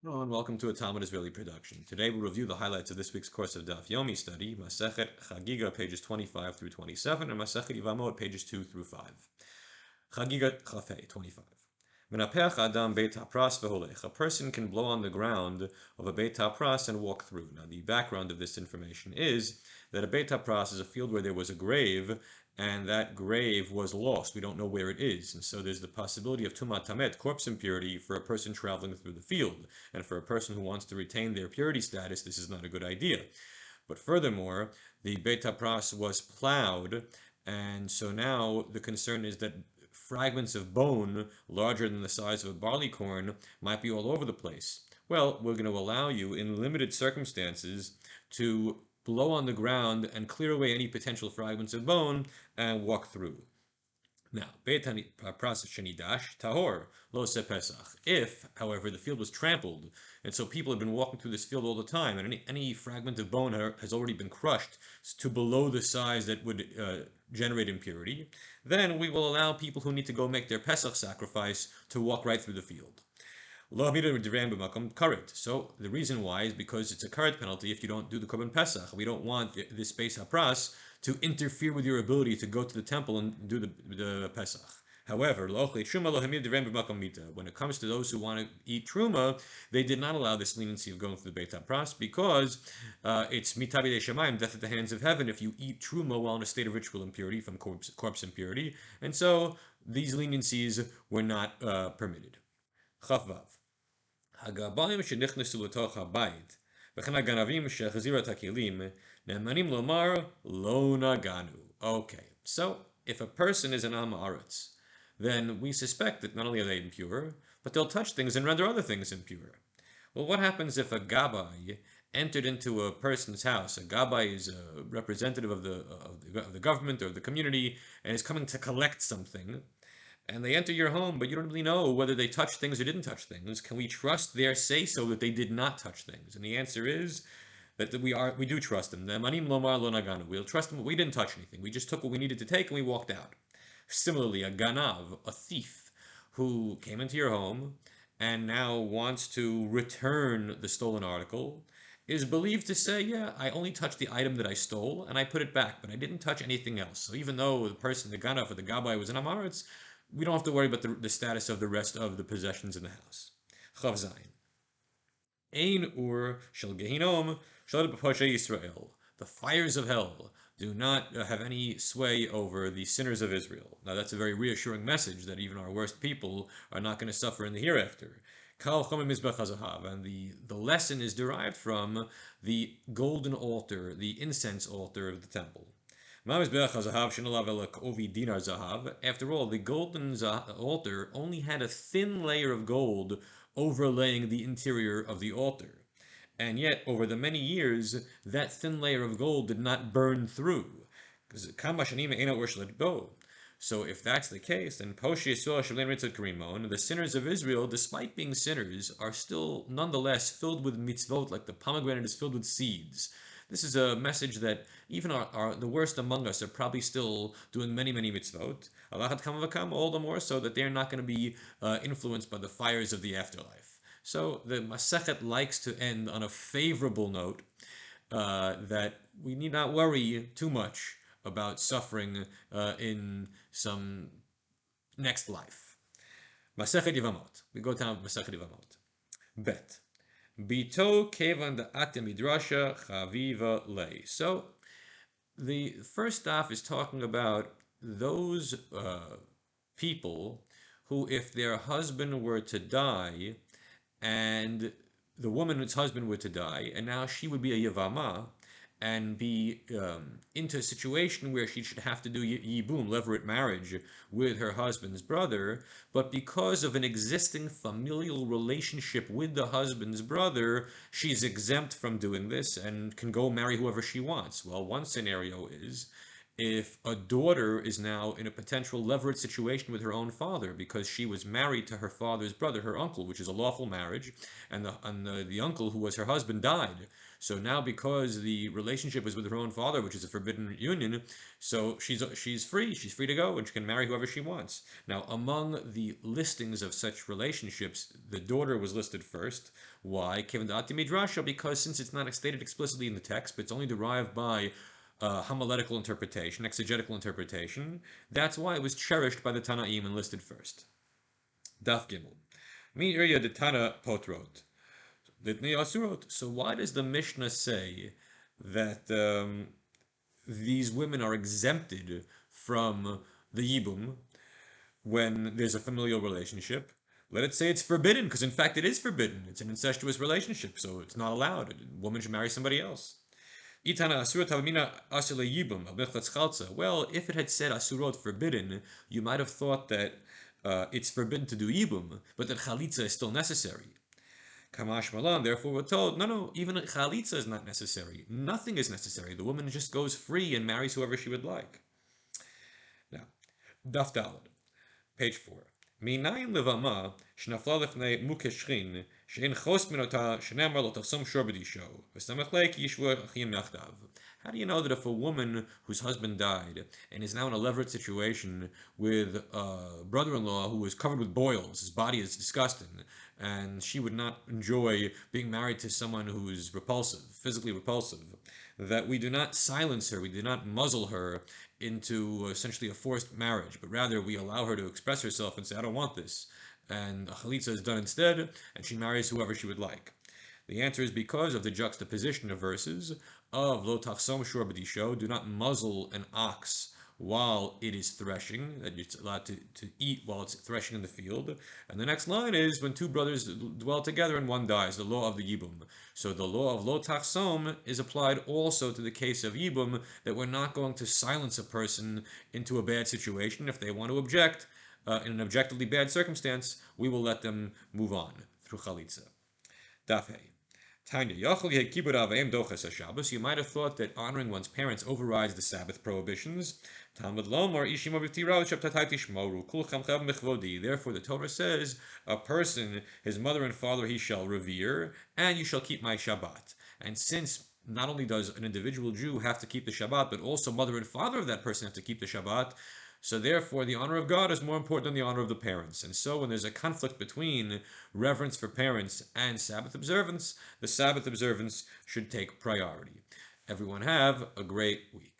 Hello and welcome to a Talmud Israeli production. Today we'll review the highlights of this week's course of Daf Yomi study, Masechet Chagigah, pages 25 through 27, and Masechet Yevamot, pages 2 through 5. Chagigah Chafei, 25. Menapeach Adam Beit HaPras v'holech. A person can blow on the ground of a Beit HaPras and walk through. Now the background of this information is that a Beit HaPras is a field where there was a grave, and that grave was lost. We don't know where it is. And so there's the possibility of Tumat Tamet, corpse impurity, for a person traveling through the field. And for a person who wants to retain their purity status, this is not a good idea. But furthermore, the Beit HaPras was plowed, and so now the concern is that fragments of bone larger than the size of a barley corn might be all over the place. Well, we're going to allow you in limited circumstances to blow on the ground and clear away any potential fragments of bone and walk through. Now, Beit HaPras shenidash tahor lo se pesach. If, however, the field was trampled, and so people have been walking through this field all the time, and any fragment of bone has already been crushed to below the size that would generate impurity, then we will allow people who need to go make their Pesach sacrifice to walk right through the field. So the reason why is because it's a karet penalty if you don't do the korban pesach. We don't want this Beis HaPras to interfere with your ability to go to the temple and do the pesach. However, when it comes to those who want to eat truma, they did not allow this leniency of going through the Beit HaPras because it's mitabidei shamayim, death at the hands of heaven, if you eat truma while in a state of ritual impurity from corpse impurity, and so these leniencies were not permitted. Chafvav. הגבאים שנכנסו לתוך הבית, וכן הגנבים שהחזירו את הכלים, נאמנים לומר לא נגענו. Okay, so if a person is an Am Haaretz, then we suspect that not only are they impure, but they'll touch things and render other things impure. Well, what happens if a Gabbai entered into a person's house? A Gabbai is a representative of the government or the community and is coming to collect something. And they enter your home, but you don't really know whether they touched things or didn't touch things. Can we trust their say-so that they did not touch things? And the answer is that we do trust them. We'll trust them. We didn't touch anything. We just took what we needed to take and we walked out. Similarly, a ganav, a thief, who came into your home and now wants to return the stolen article, is believed to say, yeah, I only touched the item that I stole and I put it back, but I didn't touch anything else. So even though the person, the ganav or the gabbai, was an amaretz, we don't have to worry about the status of the rest of the possessions in the house. Chav Zayin. Ein ur shel gehinom shel b'poshay Yisrael. The fires of hell do not have any sway over the sinners of Israel. Now that's a very reassuring message that even our worst people are not going to suffer in the hereafter. Kal chomim mizbech hazahav, and the lesson is derived from the golden altar, the incense altar of the temple. After all, the golden altar only had a thin layer of gold overlaying the interior of the altar. And yet, over the many years, that thin layer of gold did not burn through. So if that's the case, then the sinners of Israel, despite being sinners, are still nonetheless filled with mitzvot, like the pomegranate is filled with seeds. This is a message that even the worst among us are probably still doing many, many mitzvot. All the more so that they're not going to be influenced by the fires of the afterlife. So the Masechet likes to end on a favorable note that we need not worry too much about suffering in some next life. Masechet Yevamot. We go down Masechet Yevamot. Bet. Bito kevan da'atem midrasha chaviva lei. So the first daf is talking about those people who, if their husband were to die, and the woman's husband were to die, and now she would be a yavama, and be into a situation where she should have to do yibum, levirate marriage, with her husband's brother, but because of an existing familial relationship with the husband's brother, she's exempt from doing this and can go marry whoever she wants. Well, one scenario is if a daughter is now in a potential levirate situation with her own father because she was married to her father's brother, her uncle, which is a lawful marriage, and the uncle who was her husband died. So now, because the relationship was with her own father, which is a forbidden union, so she's free. She's free to go, and she can marry whoever she wants. Now, among the listings of such relationships, the daughter was listed first. Why? Because since it's not stated explicitly in the text, but it's only derived by homiletical interpretation, exegetical interpretation. That's why it was cherished by the Tanaim and listed first. Daf Gimel. Mi irya de Tana potrot. Litni asurot. So why does the Mishnah say that these women are exempted from the yibum when there's a familial relationship? Let it say it's forbidden, because in fact it is forbidden. It's an incestuous relationship, so it's not allowed. A woman should marry somebody else. Well, if it had said asurot forbidden, you might have thought that it's forbidden to do yibum, but that chalitza is still necessary. Kamash malan, therefore we're told, no, even chalitza is not necessary. Nothing is necessary. The woman just goes free and marries whoever she would like. Now, Daf Daled, page 4. מניין לבמה שנפלה לפני מוקשכין שאין חוס מנותה שנאמר לו תחסום שור בדישו וסמך לה כי ישבו אחים יחדיו. How do you know that if a woman whose husband died and is now in a levirate situation with a brother-in-law who is covered with boils, his body is disgusting, and she would not enjoy being married to someone who is repulsive, physically repulsive, that we do not silence her, we do not muzzle her into essentially a forced marriage, but rather we allow her to express herself and say, I don't want this. And a chalitza is done instead, and she marries whoever she would like. The answer is because of the juxtaposition of verses of lo tachsom shor b'disho, do not muzzle an ox while it is threshing, that it's allowed to eat while it's threshing in the field. And the next line is when two brothers dwell together and one dies, the law of the yibum. So the law of lo tachsom is applied also to the case of yibum, that we're not going to silence a person into a bad situation. If they want to object in an objectively bad circumstance, we will let them move on through chalitza. Daf Hey. Tanya, you might have thought that honoring one's parents overrides the Sabbath prohibitions. Therefore, the Torah says, a person, his mother and father he shall revere, and you shall keep my Shabbat. And since not only does an individual Jew have to keep the Shabbat, but also mother and father of that person have to keep the Shabbat, so therefore the honor of God is more important than the honor of the parents. And so when there's a conflict between reverence for parents and Sabbath observance, the Sabbath observance should take priority. Everyone have a great week.